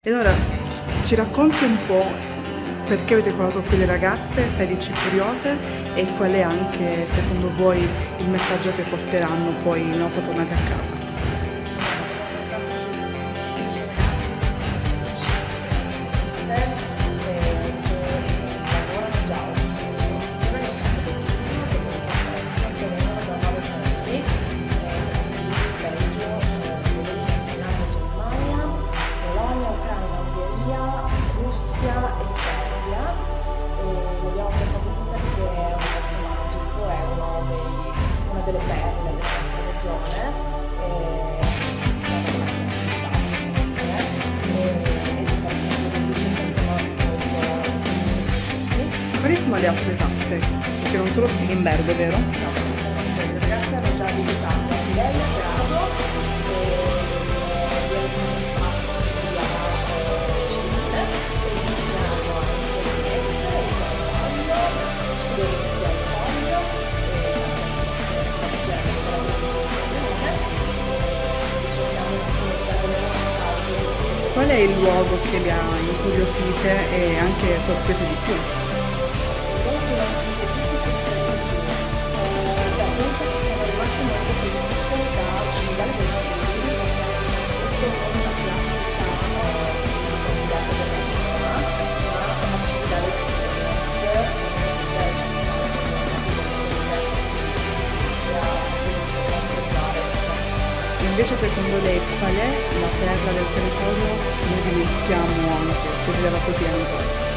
E allora ci racconti un po' perché avete portato qui le ragazze 16 curiose e qual è anche secondo voi il messaggio che porteranno poi una volta tornate a casa? Delle perle della nostra regione e di solito così si sentono molto. Quali sono le altre tappe? Perché non solo Spilimbergo, vero? No, le ragazze hanno già visitato Aquileia, Grado e sono state via Civile e visiteranno anche Trieste, il Caravaggio, Venezia al Foglio Qual è il luogo che le ha incuriosite e anche sorprese di più? Invece secondo lei qual è la terra del territorio che noi dimentichiamo anche, così dalla quotidianità?